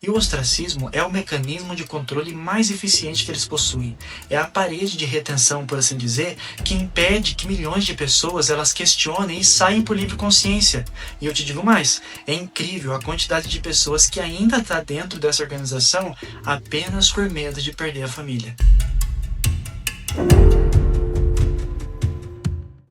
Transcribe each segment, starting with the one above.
E o ostracismo é o mecanismo de controle mais eficiente que eles possuem. É a parede de retenção, por assim dizer, que impede que milhões de pessoas elas questionem e saiam por livre consciência. E eu te digo mais, é incrível a quantidade de pessoas que ainda está dentro dessa organização apenas por medo de perder a família.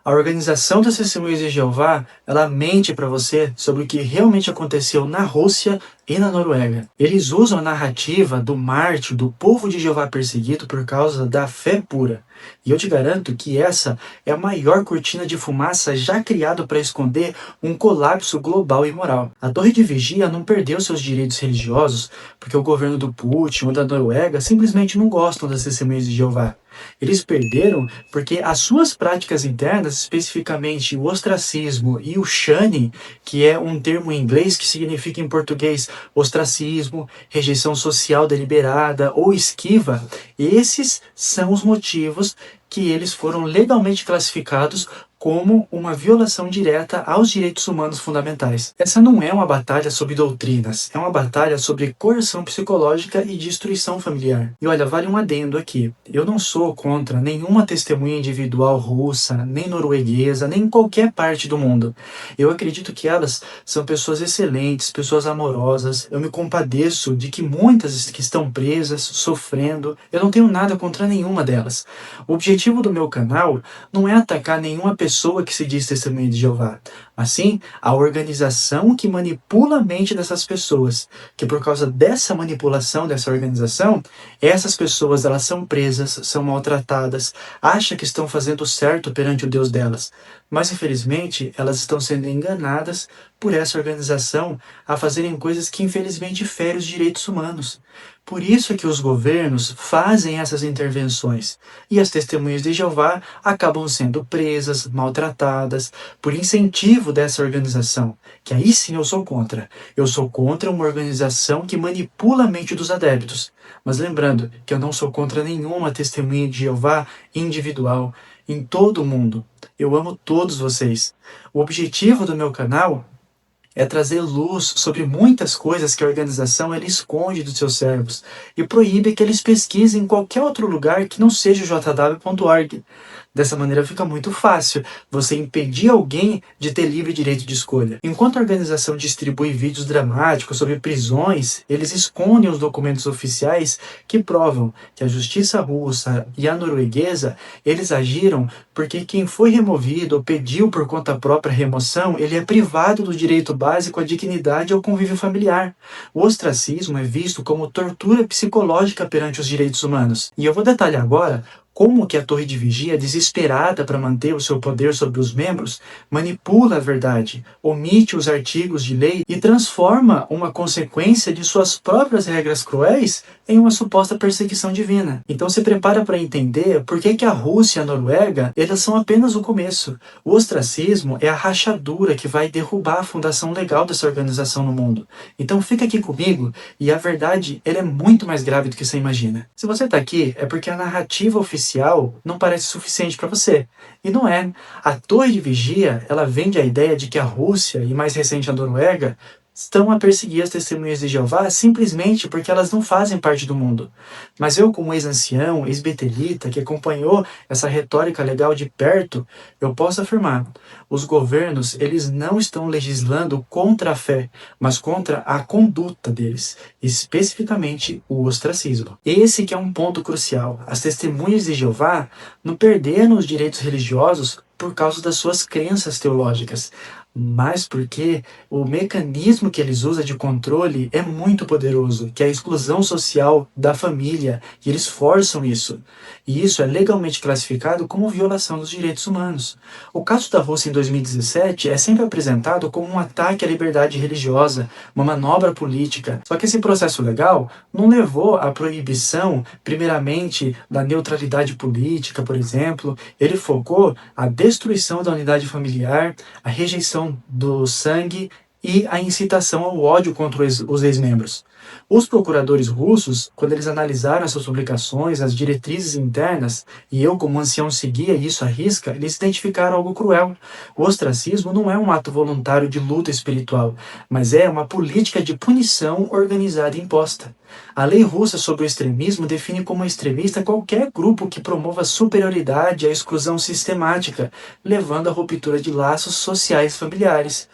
A Organização das Testemunhas de Jeová, ela mente para você sobre o que realmente aconteceu na Rússia e na Noruega. Eles usam a narrativa do mártir, do povo de Jeová perseguido por causa da fé pura. E eu te garanto que essa é a maior cortina de fumaça já criada para esconder um colapso global e moral. A Torre de Vigia não perdeu seus direitos religiosos porque o governo do Putin ou da Noruega simplesmente não gostam das Testemunhas de Jeová. Eles perderam porque as suas práticas internas, especificamente o ostracismo e o shunning, que é um termo em inglês que significa em português ostracismo, rejeição social deliberada ou esquiva, esses são os motivos que eles foram legalmente classificados como uma violação direta aos direitos humanos fundamentais. Essa não é uma batalha sobre doutrinas, é uma batalha sobre coerção psicológica e destruição familiar. E olha, vale um adendo aqui. Eu não sou contra nenhuma testemunha individual russa, nem norueguesa, nem em qualquer parte do mundo. Eu acredito que elas são pessoas excelentes, pessoas amorosas. Eu me compadeço de que muitas que estão presas, sofrendo. Eu não tenho nada contra nenhuma delas. O objetivo do meu canal não é atacar nenhuma pessoa que se diz testemunha de Jeová, mas sim a organização que manipula a mente dessas pessoas, que por causa dessa manipulação dessa organização, essas pessoas elas são presas, são maltratadas, acham que estão fazendo certo perante o Deus delas, mas infelizmente elas estão sendo enganadas por essa organização a fazerem coisas que infelizmente ferem os direitos humanos. Por isso é que os governos fazem essas intervenções e as testemunhas de Jeová acabam sendo presas, maltratadas, por incentivo dessa organização, que aí sim eu sou contra. Eu sou contra uma organização que manipula a mente dos adeptos. Mas lembrando que eu não sou contra nenhuma testemunha de Jeová individual em todo o mundo. Eu amo todos vocês. O objetivo do meu canal é trazer luz sobre muitas coisas que a organização ela esconde dos seus servos e proíbe que eles pesquisem em qualquer outro lugar que não seja o jw.org. Dessa maneira fica muito fácil você impedir alguém de ter livre direito de escolha. Enquanto a organização distribui vídeos dramáticos sobre prisões, eles escondem os documentos oficiais que provam que a justiça russa e a norueguesa, eles agiram porque quem foi removido ou pediu por conta própria a remoção, ele é privado do direito básico à dignidade e ao convívio familiar. O ostracismo é visto como tortura psicológica perante os direitos humanos. E eu vou detalhar agora como que a Torre de Vigia, desesperada para manter o seu poder sobre os membros, manipula a verdade, omite os artigos de lei e transforma uma consequência de suas próprias regras cruéis em uma suposta perseguição divina. Então se prepara para entender por que a Rússia e a Noruega, elas são apenas o começo. O ostracismo é a rachadura que vai derrubar a fundação legal dessa organização no mundo. Então fica aqui comigo e a verdade ela é muito mais grave do que você imagina. Se você está aqui é porque a narrativa oficial não parece suficiente para você. E não é. A Torre de Vigia, ela vende a ideia de que a Rússia e mais recente a Noruega estão a perseguir as testemunhas de Jeová simplesmente porque elas não fazem parte do mundo. Mas eu, como ex-ancião, ex-betelita, que acompanhou essa retórica legal de perto, eu posso afirmar, os governos, eles não estão legislando contra a fé, mas contra a conduta deles, especificamente o ostracismo. Esse que é um ponto crucial. As testemunhas de Jeová não perderam os direitos religiosos por causa das suas crenças teológicas, mas porque o mecanismo que eles usam de controle é muito poderoso, que é a exclusão social da família, e eles forçam isso. E isso é legalmente classificado como violação dos direitos humanos. O caso da Rússia em 2017 é sempre apresentado como um ataque à liberdade religiosa, uma manobra política. Só que esse processo legal não levou à proibição, primeiramente, da neutralidade política, por exemplo. Ele focou a destruição da unidade familiar, a rejeição do sangue e a incitação ao ódio contra os ex-membros. Os procuradores russos, quando eles analisaram essas publicações, as diretrizes internas, e eu como ancião seguia isso à risca, eles identificaram algo cruel. O ostracismo não é um ato voluntário de luta espiritual, mas é uma política de punição organizada e imposta. A lei russa sobre o extremismo define como extremista qualquer grupo que promova superioridade e a exclusão sistemática, levando à ruptura de laços sociais e familiares.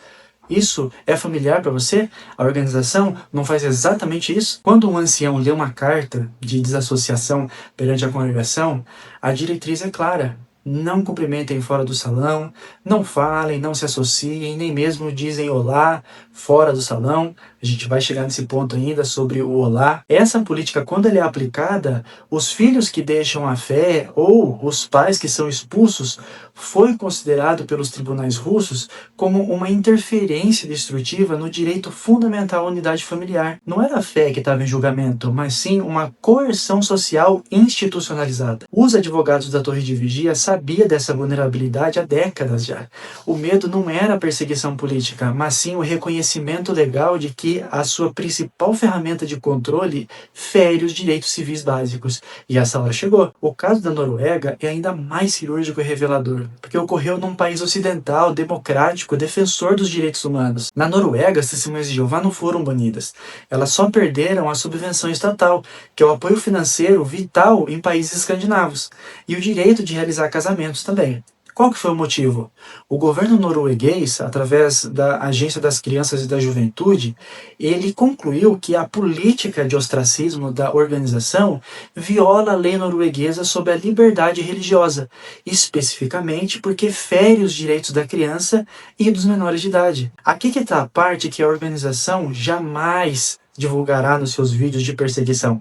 Isso é familiar para você? A organização não faz exatamente isso? Quando um ancião lê uma carta de desassociação perante a congregação, a diretriz é clara. Não cumprimentem fora do salão, não falem, não se associem, nem mesmo dizem olá fora do salão. A gente vai chegar nesse ponto ainda sobre o olá. Essa política, quando ela é aplicada, os filhos que deixam a fé ou os pais que são expulsos, foi considerado pelos tribunais russos como uma interferência destrutiva no direito fundamental à unidade familiar. Não era a fé que estava em julgamento, mas sim uma coerção social institucionalizada. Os advogados da Torre de Vigia sabia dessa vulnerabilidade há décadas já. O medo não era a perseguição política, mas sim o reconhecimento legal de que a sua principal ferramenta de controle fere os direitos civis básicos. E essa hora chegou. O caso da Noruega é ainda mais cirúrgico e revelador, porque ocorreu num país ocidental, democrático, defensor dos direitos humanos. Na Noruega, as testemunhas de Jeová não foram banidas. Elas só perderam a subvenção estatal, que é o apoio financeiro vital em países escandinavos, e o direito de realizar casamentos também. Qual que foi o motivo? O governo norueguês, através da Agência das Crianças e da Juventude, ele concluiu que a política de ostracismo da organização viola a lei norueguesa sobre a liberdade religiosa, especificamente porque fere os direitos da criança e dos menores de idade. Aqui que está a parte que a organização jamais divulgará nos seus vídeos de perseguição.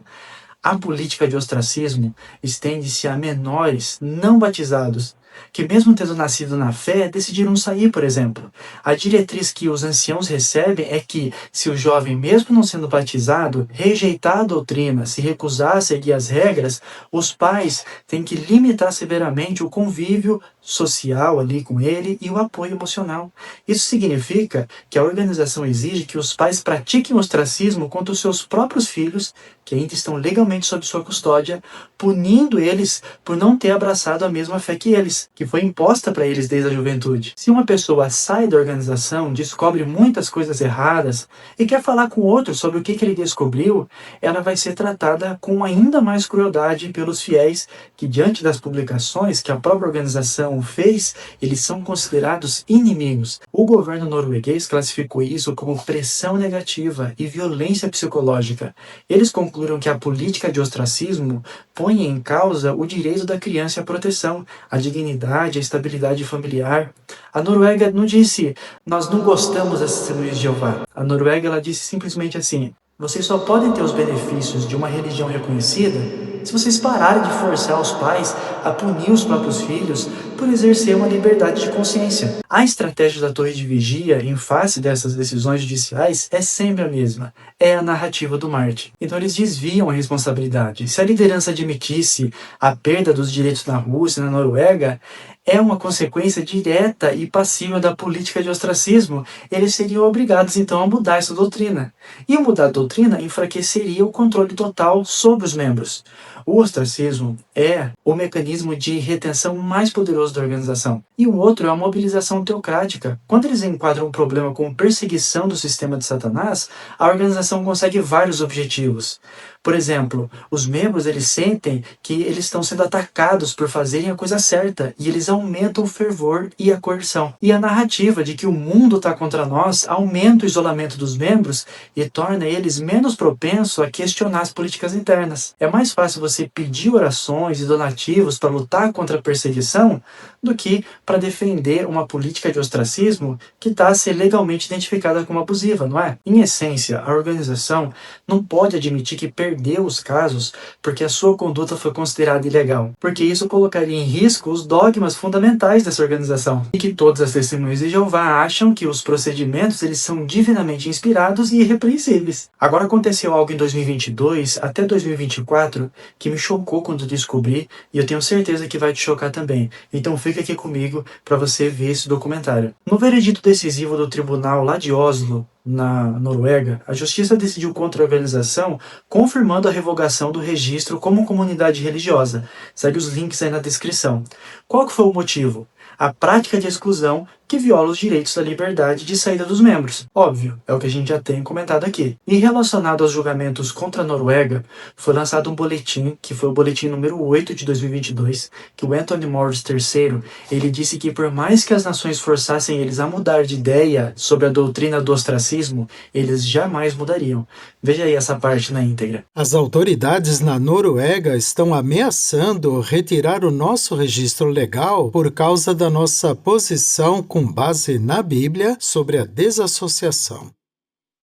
A política de ostracismo estende-se a menores não batizados, que mesmo tendo nascido na fé, decidiram sair, por exemplo. A diretriz que os anciãos recebem é que, se o jovem, mesmo não sendo batizado, rejeitar a doutrina, se recusar a seguir as regras, os pais têm que limitar severamente o convívio social ali com ele e o apoio emocional. Isso significa que a organização exige que os pais pratiquem o ostracismo contra os seus próprios filhos, que ainda estão legalmente sob sua custódia, punindo eles por não ter abraçado a mesma fé que eles, que foi imposta para eles desde a juventude. Se uma pessoa sai da organização, descobre muitas coisas erradas e quer falar com outro sobre o que ele descobriu, ela vai ser tratada com ainda mais crueldade pelos fiéis que, diante das publicações que a própria organização fez, eles são considerados inimigos. O governo norueguês classificou isso como pressão negativa e violência psicológica. Eles concluíram que a política de ostracismo põe em causa o direito da criança à proteção, à dignidade, à estabilidade familiar. A Noruega não disse, nós não gostamos das testemunhas de Jeová. A Noruega ela disse simplesmente assim, vocês só podem ter os benefícios de uma religião reconhecida se vocês pararem de forçar os pais a punir os próprios filhos por exercer uma liberdade de consciência. A estratégia da Torre de Vigia, em face dessas decisões judiciais, é sempre a mesma. É a narrativa do Marte. Então eles desviam a responsabilidade. Se a liderança admitisse a perda dos direitos na Rússia e na Noruega, é uma consequência direta e passiva da política de ostracismo. Eles seriam obrigados então a mudar essa doutrina. E mudar a doutrina enfraqueceria o controle total sobre os membros. O ostracismo é o mecanismo de retenção mais poderoso da organização. E o outro é a mobilização teocrática. Quando eles enquadram um problema com perseguição do sistema de Satanás, a organização consegue vários objetivos. Por exemplo, os membros eles sentem que eles estão sendo atacados por fazerem a coisa certa e eles aumentam o fervor e a coerção. E a narrativa de que o mundo está contra nós aumenta o isolamento dos membros e torna eles menos propensos a questionar as políticas internas. É mais fácil você pedir orações e donativos para lutar contra a perseguição do que para defender uma política de ostracismo que está a ser legalmente identificada como abusiva, não é? Em essência, a organização não pode admitir que perdeu os casos porque a sua conduta foi considerada ilegal, porque isso colocaria em risco os dogmas fundamentais dessa organização, e que todas as testemunhas de Jeová acham que os procedimentos eles são divinamente inspirados e irrepreensíveis. Agora aconteceu algo em 2022 até 2024 que me chocou quando descobri, e eu tenho certeza que vai te chocar também. Então fique clica aqui comigo para você ver esse documentário. No veredito decisivo do tribunal lá de Oslo, na Noruega, a justiça decidiu contra a organização, confirmando a revogação do registro como comunidade religiosa. Segue os links aí na descrição. Qual que foi o motivo? A prática de exclusão que viola os direitos da liberdade de saída dos membros. Óbvio, é o que a gente já tem comentado aqui. E relacionado aos julgamentos contra a Noruega, foi lançado um boletim, que foi o boletim número 8 de 2022, que o Anthony Morris III, ele disse que por mais que as nações forçassem eles a mudar de ideia sobre a doutrina do ostracismo, eles jamais mudariam. Veja aí essa parte na íntegra. As autoridades na Noruega estão ameaçando retirar o nosso registro legal por causa da nossa posição com base na Bíblia sobre a desassociação.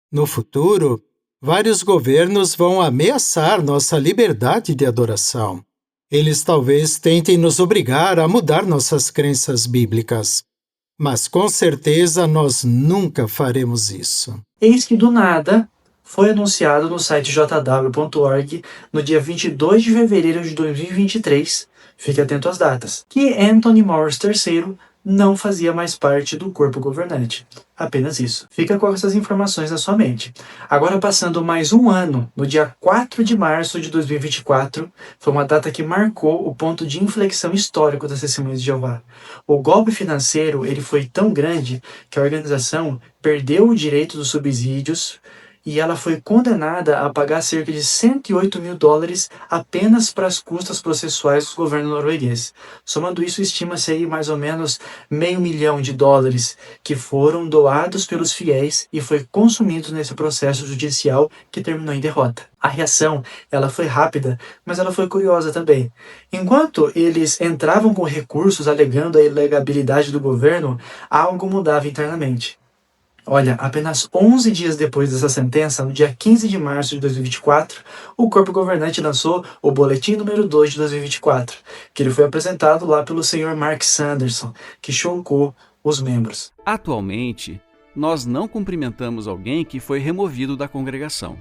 No futuro, vários governos vão ameaçar nossa liberdade de adoração. Eles talvez tentem nos obrigar a mudar nossas crenças bíblicas. Mas com certeza nós nunca faremos isso. Eis que do nada foi anunciado no site jw.org no dia 22 de fevereiro de 2023, fique atento às datas, que Anthony Morris III não fazia mais parte do corpo governante. Apenas isso. Fica com essas informações na sua mente. Agora, passando mais um ano, no dia 4 de março de 2024, foi uma data que marcou o ponto de inflexão histórico das Testemunhas de Jeová. O golpe financeiro ele foi tão grande que a organização perdeu o direito dos subsídios e ela foi condenada a pagar cerca de US$108 mil apenas para as custas processuais do governo norueguês. Somando isso, estima-se aí mais ou menos $500 milhão que foram doados pelos fiéis e foi consumido nesse processo judicial que terminou em derrota. A reação, ela foi rápida, mas ela foi curiosa também. Enquanto eles entravam com recursos alegando a ilegabilidade do governo, algo mudava internamente. Olha, apenas 11 dias depois dessa sentença, no dia 15 de março de 2024, o corpo governante lançou o Boletim número 2 de 2024, que ele foi apresentado lá pelo senhor Mark Sanderson, que chocou os membros. Atualmente, nós não cumprimentamos alguém que foi removido da congregação.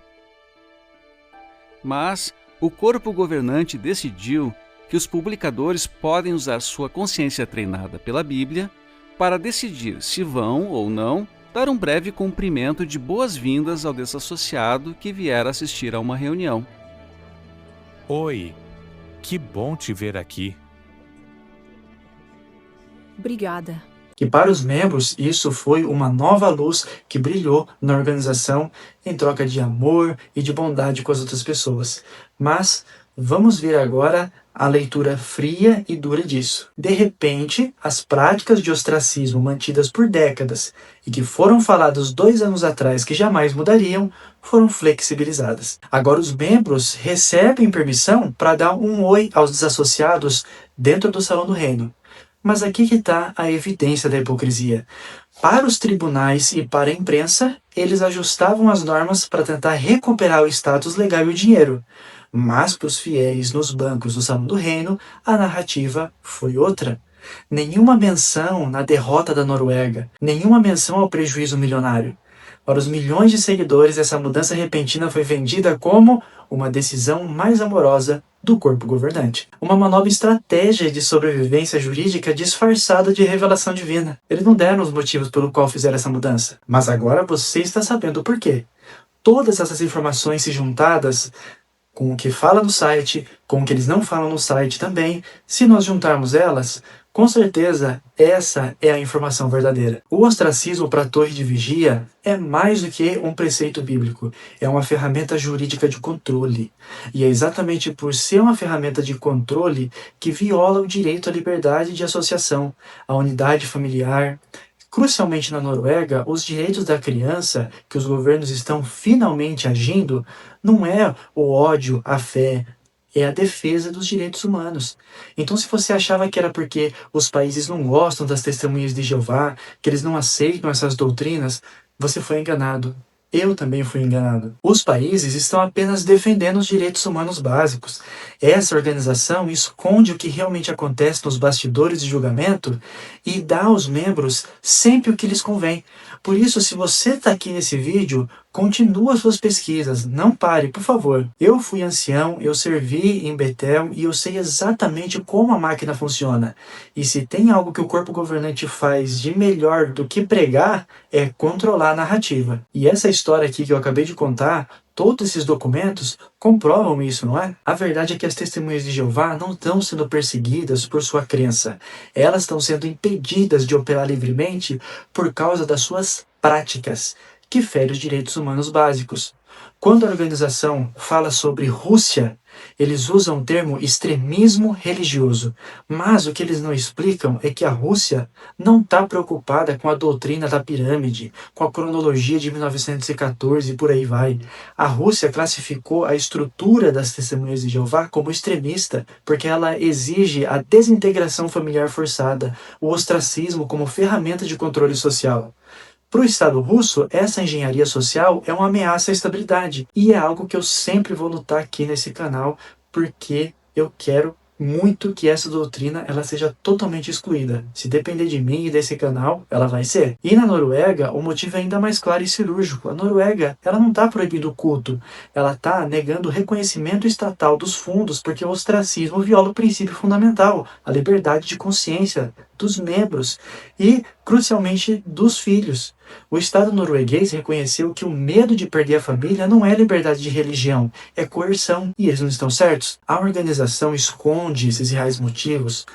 Mas o corpo governante decidiu que os publicadores podem usar sua consciência treinada pela Bíblia para decidir se vão ou não dar um breve cumprimento de boas-vindas ao desassociado que vier assistir a uma reunião. Oi, que bom te ver aqui. Obrigada. Que para os membros isso foi uma nova luz que brilhou na organização em troca de amor e de bondade com as outras pessoas. Mas vamos ver agora a leitura fria e dura disso. De repente, as práticas de ostracismo mantidas por décadas e que foram faladas 2 anos atrás que jamais mudariam, foram flexibilizadas. Agora os membros recebem permissão para dar um oi aos desassociados dentro do Salão do Reino. Mas aqui que está a evidência da hipocrisia. Para os tribunais e para a imprensa, eles ajustavam as normas para tentar recuperar o status legal e o dinheiro. Mas para os fiéis nos bancos do Salão do Reino, a narrativa foi outra. Nenhuma menção na derrota da Noruega, nenhuma menção ao prejuízo milionário. Para os milhões de seguidores, essa mudança repentina foi vendida como uma decisão mais amorosa do corpo governante. Uma manobra estratégia de sobrevivência jurídica disfarçada de revelação divina. Eles não deram os motivos pelo qual fizeram essa mudança. Mas agora você está sabendo o porquê. Todas essas informações se juntadas com o que fala no site, com o que eles não falam no site também, se nós juntarmos elas, com certeza essa é a informação verdadeira. O ostracismo para a torre de vigia é mais do que um preceito bíblico, é uma ferramenta jurídica de controle. E é exatamente por ser uma ferramenta de controle que viola o direito à liberdade de associação, à unidade familiar. Crucialmente na Noruega, os direitos da criança, que os governos estão finalmente agindo, não é o ódio à fé, é a defesa dos direitos humanos. Então, se você achava que era porque os países não gostam das testemunhas de Jeová, que eles não aceitam essas doutrinas, você foi enganado. Eu também fui enganado. Os países estão apenas defendendo os direitos humanos básicos. Essa organização esconde o que realmente acontece nos bastidores de julgamento e dá aos membros sempre o que lhes convém. Por isso, se você está aqui nesse vídeo, Continua suas pesquisas, não pare, por favor. Eu fui ancião, eu servi em Betel e eu sei exatamente como a máquina funciona. E se tem algo que o corpo governante faz de melhor do que pregar, é controlar a narrativa. E essa história aqui que eu acabei de contar, todos esses documentos comprovam isso, não é? A verdade é que as testemunhas de Jeová não estão sendo perseguidas por sua crença. Elas estão sendo impedidas de operar livremente por causa das suas práticas, que ferem os direitos humanos básicos. Quando a organização fala sobre Rússia, eles usam o termo extremismo religioso, mas o que eles não explicam é que a Rússia não está preocupada com a doutrina da pirâmide, com a cronologia de 1914 e por aí vai. A Rússia classificou a estrutura das testemunhas de Jeová como extremista, porque ela exige a desintegração familiar forçada, o ostracismo como ferramenta de controle social. Para o Estado russo, essa engenharia social é uma ameaça à estabilidade. E é algo que eu sempre vou lutar aqui nesse canal, porque eu quero muito que essa doutrina ela seja totalmente excluída. Se depender de mim e desse canal, ela vai ser. E na Noruega, o motivo é ainda mais claro e cirúrgico. A Noruega, ela não está proibindo o culto. Ela está negando o reconhecimento estatal dos fundos, porque o ostracismo viola o princípio fundamental, a liberdade de consciência dos membros e, crucialmente, dos filhos. O Estado norueguês reconheceu que o medo de perder a família não é liberdade de religião, é coerção, e eles não estão certos. A organização esconde esses reais motivos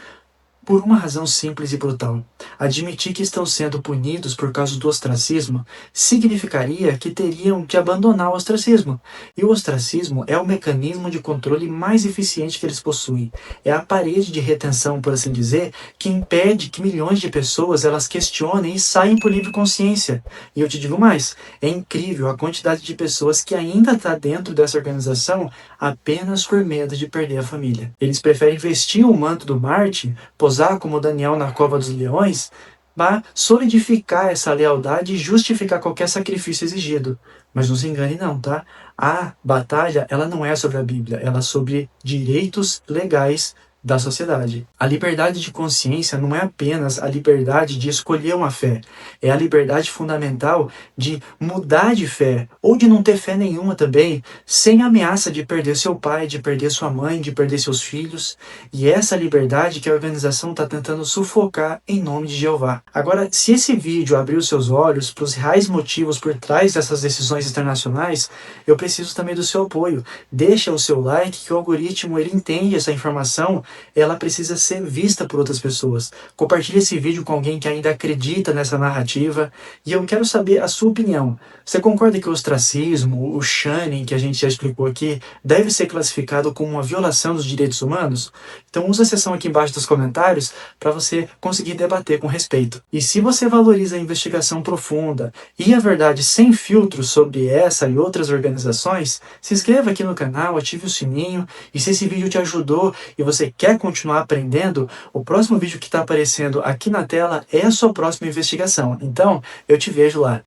por uma razão simples e brutal. Admitir que estão sendo punidos por causa do ostracismo significaria que teriam de abandonar o ostracismo. E o ostracismo é o mecanismo de controle mais eficiente que eles possuem. É a parede de retenção, por assim dizer, que impede que milhões de pessoas elas questionem e saiam por livre consciência. E eu te digo mais, é incrível a quantidade de pessoas que ainda está dentro dessa organização apenas por medo de perder a família. Eles preferem vestir o manto do Marte, posar como Daniel na cova dos leões, para solidificar essa lealdade e justificar qualquer sacrifício exigido. Mas não se engane não, tá? A batalha, ela não é sobre a Bíblia, ela é sobre direitos legais da sociedade. A liberdade de consciência não é apenas a liberdade de escolher uma fé, é a liberdade fundamental de mudar de fé, ou de não ter fé nenhuma também, sem ameaça de perder seu pai, de perder sua mãe, de perder seus filhos. E essa liberdade que a organização está tentando sufocar em nome de Jeová. Agora, se esse vídeo abriu seus olhos para os reais motivos por trás dessas decisões internacionais, eu preciso também do seu apoio. Deixa o seu like, que o algoritmo ele entende essa informação, ela precisa ser vista por outras pessoas. Compartilhe esse vídeo com alguém que ainda acredita nessa narrativa e eu quero saber a sua opinião. Você concorda que o ostracismo, o shunning que a gente já explicou aqui, deve ser classificado como uma violação dos direitos humanos? Então usa a seção aqui embaixo dos comentários para você conseguir debater com respeito. E se você valoriza a investigação profunda e a verdade sem filtro sobre essa e outras organizações, se inscreva aqui no canal, ative o sininho e se esse vídeo te ajudou e você quer continuar aprendendo, o próximo vídeo que está aparecendo aqui na tela é a sua próxima investigação. Então, eu te vejo lá.